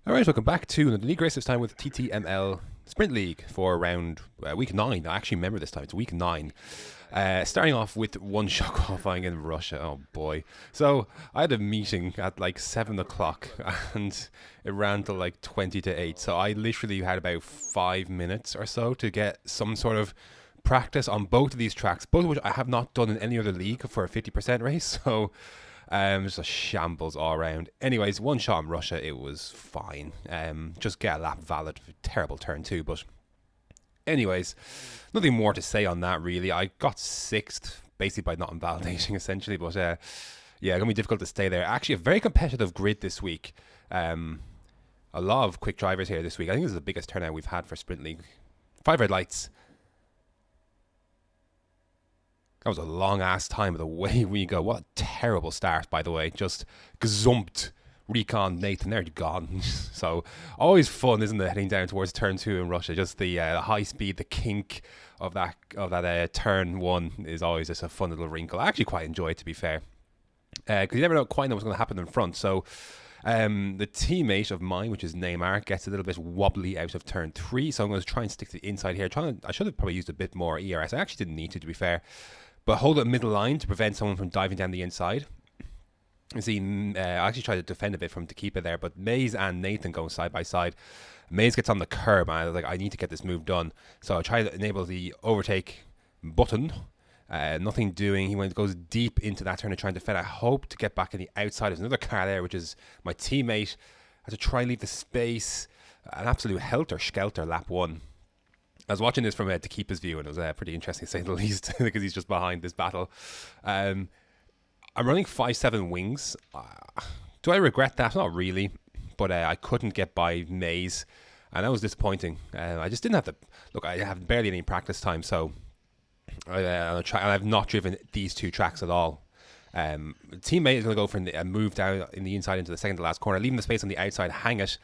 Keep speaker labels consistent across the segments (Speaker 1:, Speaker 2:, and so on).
Speaker 1: Alright, welcome back to the league race, this time with TTML Sprint League for round week 9. I actually remember this time, it's week 9. Starting off with one shot qualifying in Russia. Oh boy. So I had a meeting at like 7 o'clock and it ran till like 20 to 8. So I literally had about 5 minutes or so to get some sort of practice on both of these tracks, both of which I have not done in any other league for a 50% race. So just a shambles all around. Anyways, one shot in Russia, it was fine. Just get a lap valid. Terrible turn two, but anyways, nothing more to say on that really. I got sixth, basically by not invalidating essentially, but yeah, gonna be difficult to stay there. Actually, a very competitive grid this week. A lot of quick drivers here this week. I think this is the biggest turnout we've had for Sprint League. 5 red lights. That was a long ass time, but away we go. What a terrible start, by the way. Just gazumped Recon Nathan. They're gone. So always fun, isn't it? Heading down towards turn 2 in Russia. Just the high speed, the kink of that turn 1 is always just a fun little wrinkle. I actually quite enjoy it, to be fair, because you never quite know what's going to happen in front. So the teammate of mine, which is Neymar, gets a little bit wobbly out of turn 3. So I'm going to try and stick to the inside here. I should have probably used a bit more ERS. I actually didn't need to be fair. But hold it middle line to prevent someone from diving down the inside. You see, I actually tried to defend a bit from to keep it there, but Maze and Nathan going side by side. Maze gets on the curb, and I was like, I need to get this move done. So I try to enable the overtake button. Nothing doing. He goes deep into that turn to try and defend. I hope to get back in the outside. There's another car there, which is my teammate. I had to try and leave the space. An absolute helter-skelter lap 1. I was watching this from to keep his view, and it was pretty interesting to say the least, because he's just behind this battle. I'm running 5.7 wings. Do I regret that? Not really, but I couldn't get by Maze, and that was disappointing. I just didn't have the look. I have barely any practice time, so I've not driven these two tracks at all. Teammate is going to go for a move down in the inside into the second to last corner, leaving the space on the outside, hang it.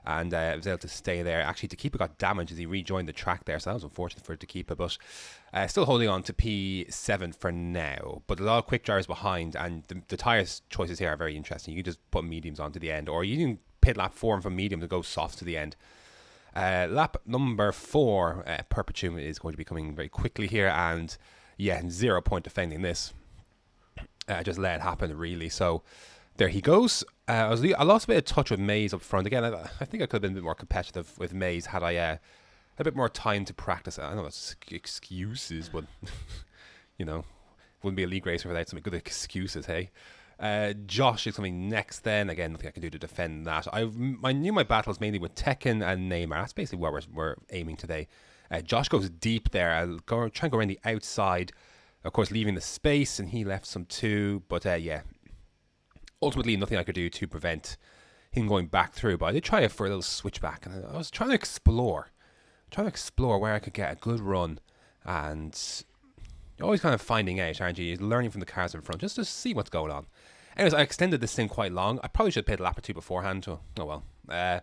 Speaker 1: And was able to stay there. Actually, Takeepa got damaged as he rejoined the track there, so that was unfortunate for Takeepa, but still holding on to P7 for now. But a lot of quick drivers behind, and the tyre choices here are very interesting. You can just put mediums on to the end, or you can pit lap 4 from medium to go soft to the end. Lap number 4, Perpetuum is going to be coming very quickly here, and yeah, 0 point defending this. Just let it happen, really. So there he goes. I lost a bit of touch with Maze up front. Again, I think I could have been a bit more competitive with Maze had I had a bit more time to practice. I know that's excuses, but, you know, wouldn't be a league racer without some good excuses, hey? Josh is coming next then. Again, nothing I can do to defend that. I knew my battles mainly with Tekken and Neymar. That's basically what we're aiming today. Josh goes deep there. I'll try and go around the outside, of course, leaving the space, and he left some too. But, yeah. Ultimately, nothing I could do to prevent him going back through, but I did try it for a little switchback, and I was trying to explore where I could get a good run, and you're always kind of finding out, aren't you? You're learning from the cars in front, just to see what's going on. Anyways, I extended this thing quite long. I probably should have played a lap or 2 beforehand, so, oh well.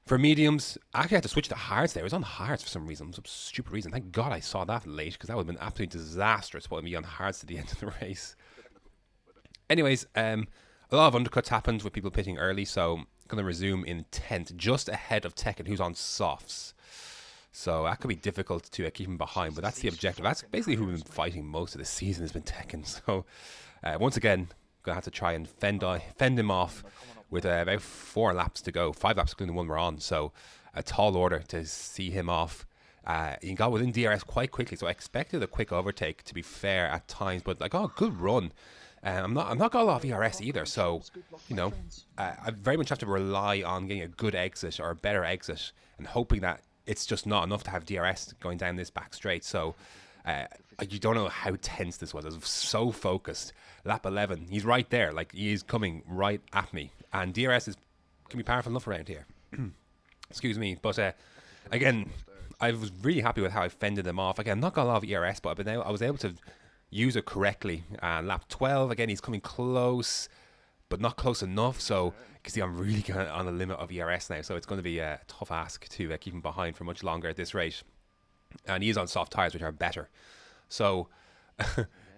Speaker 1: For mediums, I actually had to switch to hards there. It was on hards for some reason, some stupid reason. Thank God I saw that late, because that would have been absolutely disastrous putting me on hards to the end of the race. Anyways, a lot of undercuts happened with people pitting early, so I'm going to resume in 10th, just ahead of Tekken, who's on softs. So that could be difficult to keep him behind, but that's the objective. That's basically who we've been fighting most of the season, has been Tekken. So once again, going to have to try and fend him off with about 4 laps to go, 5 laps including the one we're on. So a tall order to see him off. He got within DRS quite quickly, so I expected a quick overtake, to be fair, at times, but like, oh, good run. I'm not got a lot of ERS either, so, you know, I very much have to rely on getting a good exit or a better exit and hoping that it's just not enough to have DRS going down this back straight. So you don't know how tense this was. I was so focused. Lap 11, he's right there, like he is coming right at me, and DRS can be powerful enough around here. Excuse me, but again, I was really happy with how I fended them off. Again, not got a lot of ERS, but I was able to use it correctly. Lap 12, again, he's coming close, but not close enough. So you can see I'm really on the limit of ERS now. So it's going to be a tough ask to keep him behind for much longer at this rate. And he is on soft tyres, which are better. So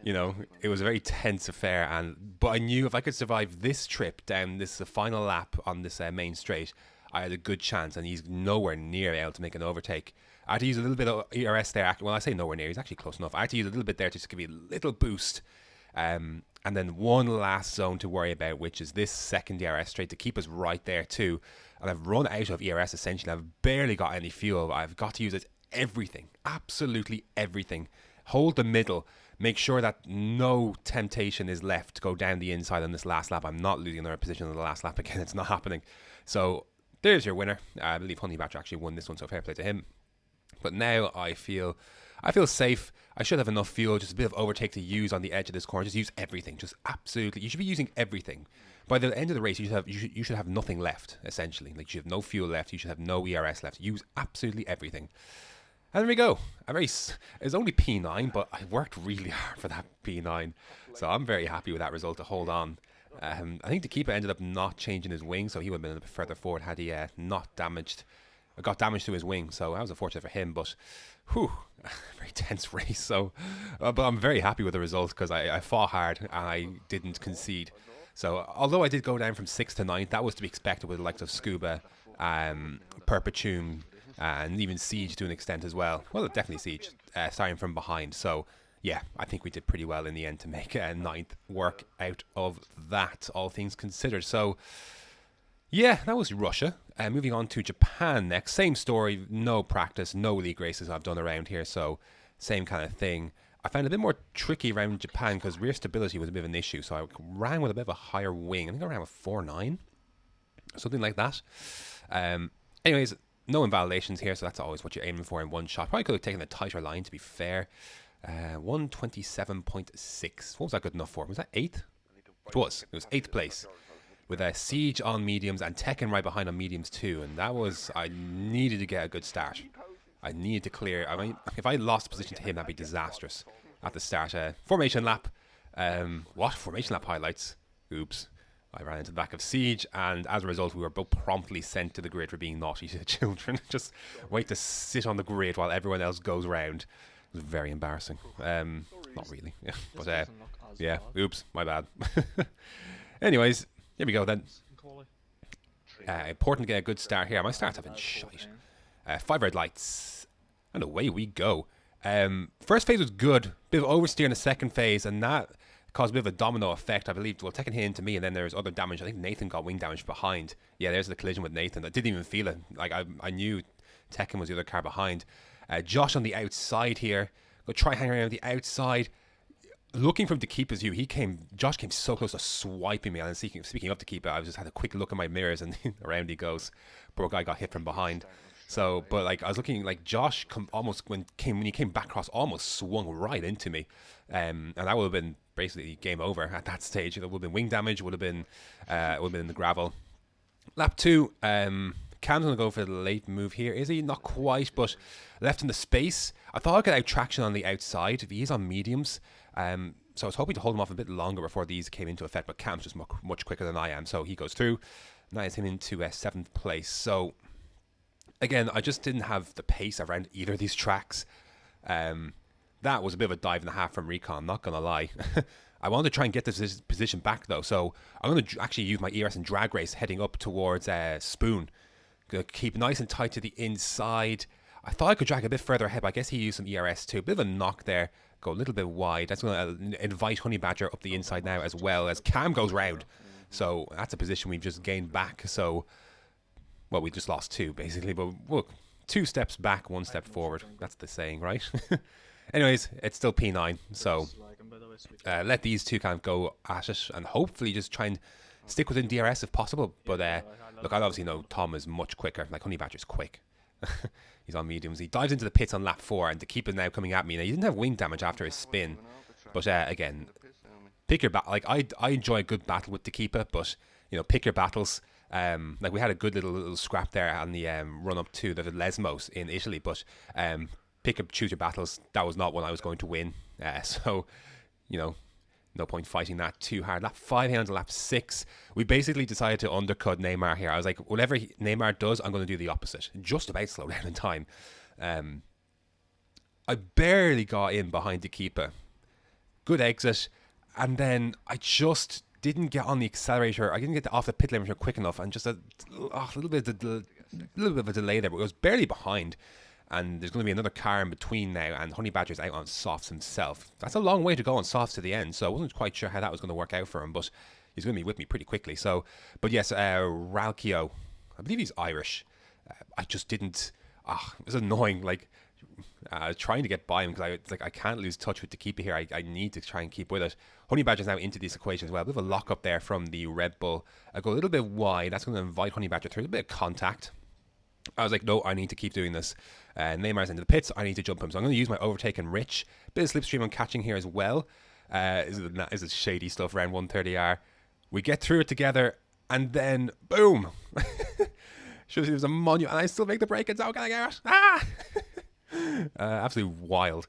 Speaker 1: You know, it was a very tense affair, and but I knew if I could survive this trip down this final lap on this main straight, I had a good chance. And he's nowhere near able to make an overtake. I had to use a little bit of ERS there. Well, I say nowhere near. He's actually close enough. I had to use a little bit there just to give me a little boost. And then one last zone to worry about, which is this second ERS straight to keep us right there too. And I've run out of ERS essentially. I've barely got any fuel. I've got to use it everything, absolutely everything. Hold the middle. Make sure that no temptation is left to go down the inside on this last lap. I'm not losing another position on the last lap again. It's not happening. So there's your winner. I believe Honey Badger actually won this one, so fair play to him. But now I feel safe. I should have enough fuel, just a bit of overtake to use on the edge of this corner. Just use everything. Just absolutely. You should be using everything. By the end of the race, you should have nothing left, essentially. Like, you should have no fuel left. You should have no ERS left. Use absolutely everything. And there we go. It's only P9, but I worked really hard for that P9. So I'm very happy with that result to hold on. I think the keeper ended up not changing his wing, so he would have been a bit further forward had he got damage to his wing. So that was unfortunate for him, but whew, very tense race. So, but I'm very happy with the result because I fought hard and I didn't concede. So although I did go down from 6th to 9th, that was to be expected with the likes of Scuba, Perpetuum, and even Siege to an extent as well. Well, definitely Siege, starting from behind. So yeah, I think we did pretty well in the end to make a 9th work out of that, all things considered. So yeah, that was Russia. Moving on to Japan next. Same story, no practice, no league races I've done around here, so same kind of thing. I found it a bit more tricky around Japan because rear stability was a bit of an issue, so I ran with a bit of a higher wing. I think I ran with 4.9, something like that. Anyways, no invalidations here, so that's always what you're aiming for in one shot. Probably could have taken a tighter line, to be fair. 127.6. What was that good enough for? Was that 8th? It was 8th place. With a Siege on mediums and Tekken right behind on mediums too. And that was, I needed to get a good start. I needed to clear. I mean, if I lost position to him, that'd be disastrous at the start. Formation lap. What? Formation lap highlights? Oops. I ran into the back of Siege, and as a result, we were both promptly sent to the grid for being naughty to the children. Just wait to sit on the grid while everyone else goes round. It was very embarrassing. Not really. But yeah, oops, my bad. Anyways, here we go then. Important to get a good start here. My starts have been shite. 5 red lights. And away we go. First phase was good. Bit of oversteer in the second phase, and that caused a bit of a domino effect, I believe. Well, Tekken hit into me, and then there was other damage. I think Nathan got wing damage behind. Yeah, there's the collision with Nathan. I didn't even feel it. Like, I knew Tekken was the other car behind. Josh on the outside here. Go try hang around the outside. Looking from the keeper's view, Josh came so close to swiping me. And speaking of the keeper, I just had a quick look at my mirrors, and around he goes. Poor guy got hit from behind. So, but like I was looking, like Josh when he came back across, almost swung right into me, and that would have been basically game over at that stage. It would have been wing damage. Would have been in the gravel. Lap 2. Cam's gonna go for the late move here. Is he? Not quite, but left in the space. I thought I could out traction on the outside. If he's on mediums, so I was hoping to hold him off a bit longer before these came into effect. But Cam's just much quicker than I am, so he goes through. That is him into 7th place. So again, I just didn't have the pace around either of these tracks. That was a bit of a dive and a half from Recon, not going to lie. I wanted to try and get this position back, though. So I'm going to actually use my ERS and drag race heading up towards Spoon. Going to keep nice and tight to the inside. I thought I could drag a bit further ahead, but I guess he used some ERS too. A bit of a knock there. Go a little bit wide. That's going to invite Honey Badger up the inside now, as well as Cam goes round. So that's a position we've just gained back. So, well, we just lost 2, basically. But look, 2 steps back, 1 step forward. That's the saying, right? Anyways, it's still P9. So let these 2 kind of go at it and hopefully just try and stick within DRS if possible. But look, I obviously know Tom is much quicker. Like, Honey Badger's quick. He's on mediums. He dives into the pits on lap 4, and the keeper now coming at me. Now, he didn't have wing damage after his spin. But again, pick your battle. Like, I enjoy a good battle with the keeper, but pick your battles. Like, we had a good little scrap there on the run up to the Lesmos in Italy, but choose your battles. That was not one I was going to win. So no point fighting that too hard. Lap 5 here on to lap 6. We basically decided to undercut Neymar here. I was like, whatever Neymar does, I'm going to do the opposite. Just about slow down in time. I barely got in behind the keeper. good exit, and then I just didn't get on the accelerator. I didn't get off the pit lane quick enough, and just little bit of a delay there, but it was barely behind. And there's going to be another car in between now, and Honey Badger's out on softs himself. That's a long way to go on softs to the end, so I wasn't quite sure how that was going to work out for him, but he's going to be with me pretty quickly. So, but yes, Ralkio, I believe he's Irish. I just didn't. It was annoying. Like trying to get by him because I can't lose touch with the keeper here. I need to try and keep with it. Honey Badger's now into this equation as well. A bit of a lock up there from the Red Bull. I go a little bit wide. That's going to invite Honey Badger through a bit of contact. I was like, no, I need to keep doing this. Neymar's into the pits. I need to jump him. So I'm going to use my overtake and Rich. Bit of slipstream I'm catching here as well. Is it shady stuff around 130R? We get through it together, and then boom. Should see there's a monument, and I still make the break. And so can I get it? Ah! Absolutely wild.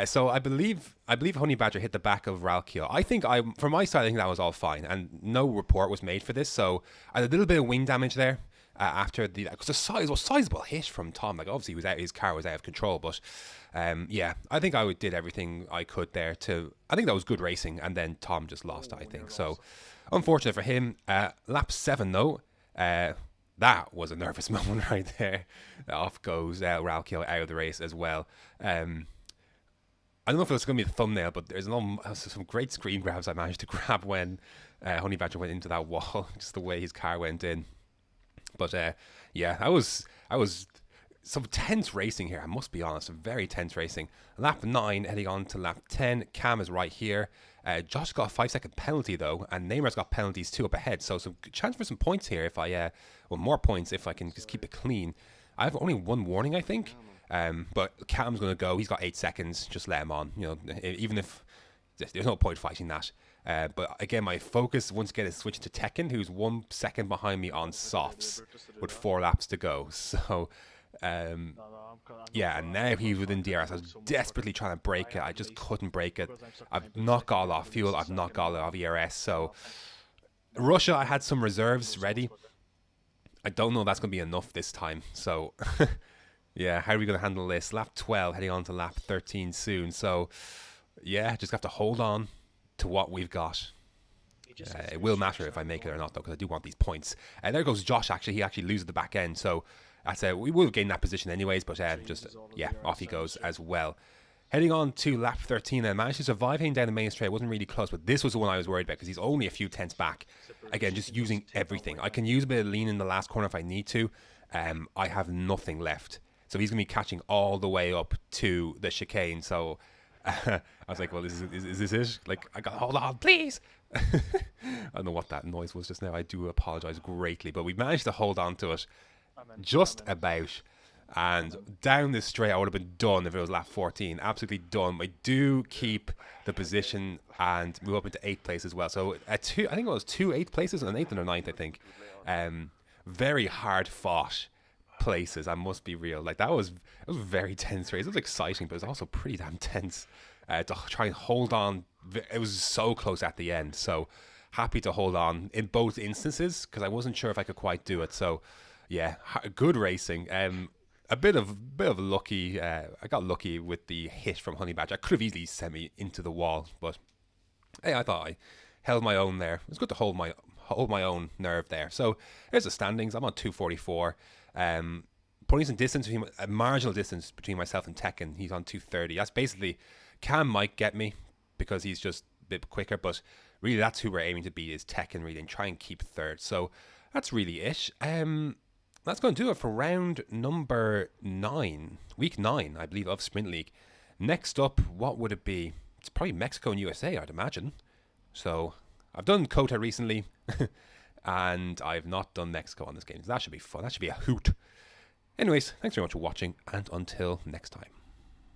Speaker 1: So I believe Honey Badger hit the back of Ralkio. I think from my side, I think that was all fine, and no report was made for this. So I had a little bit of wing damage there. After because the sizable hit from Tom, like obviously his car was out of control, but yeah, I think I did everything I could there I think that was good racing, and then Tom just lost, I think. So unfortunate for him. Lap 7 though, that was a nervous moment right there. Off goes Ralkio out of the race as well. I don't know if it's going to be the thumbnail, but there's some great screen grabs I managed to grab when Honey Badger went into that wall, just the way his car went in. But yeah, I was some tense racing here, I must be honest. Very tense racing. Lap 9 heading on to lap 10. Cam is right here. Josh got a 5-second penalty though, and Neymar's got penalties too up ahead. So some chance for some points here if more points if I can just keep it clean. I have only one warning, I think. But Cam's going to go. He's got 8 seconds. Just let him on. Even if there's no point fighting that. But again, my focus once again is switching to Tekken, who's 1 second behind me on softs with 4 laps to go. So, yeah, and now he's within DRS. I was desperately trying to break it. I just couldn't break it. I've not got a lot of fuel. I've not got a lot of ERS. So, Russia, I had some reserves ready. I don't know if that's going to be enough this time. So, yeah, how are we going to handle this? Lap 12, heading on to lap 13 soon. So, yeah, just have to hold on to what we've got. It will matter if I make it or not, though, because I do want these points. And there goes Josh. Actually, he actually loses the back end, so that's we will gain that position anyways. But yeah, off he goes as well. Heading on to lap 13, and managed to survive heading down the main straight. It wasn't really close, but this was the one I was worried about because he's only a few tenths back. Again, just using everything. I can use a bit of lean in the last corner if I need to. I have nothing left, so he's gonna be catching all the way up to the chicane. So. I was like, well, is this it? Like, I got hold on, please. I don't know what that noise was just now. I do apologize greatly, but we managed to hold on to it just about. And down this straight, I would have been done if it was lap 14. Absolutely done. I do keep the position and move up into 8th place as well. So I think it was 2 8th places and an 8th and a 9th, I think. Very hard fought places, I must be real. Like it was a very tense race. It was exciting, but it was also pretty damn tense to try and hold on. It was so close at the end, so happy to hold on in both instances because I wasn't sure if I could quite do it. So yeah, good racing. A bit of lucky. I got lucky with the hit from Honey Badger. I could have easily sent me into the wall, but hey, I thought I held my own there. It was good to hold my own nerve there. So here's the standings. I'm on 244. Putting some distance between a marginal distance between myself and Tekken. He's on 230. That's basically Cam might get me because he's just a bit quicker, but really that's who we're aiming to beat is Tekken really and try and keep third. So that's really it. That's going to do it for round number 9, week 9, I believe, of Sprint League. Next up, what would it be? It's probably Mexico and USA, I'd imagine. So I've done Kota recently. And I've not done Mexico on this game. So that should be fun. That should be a hoot. Anyways, thanks very much for watching, and until next time.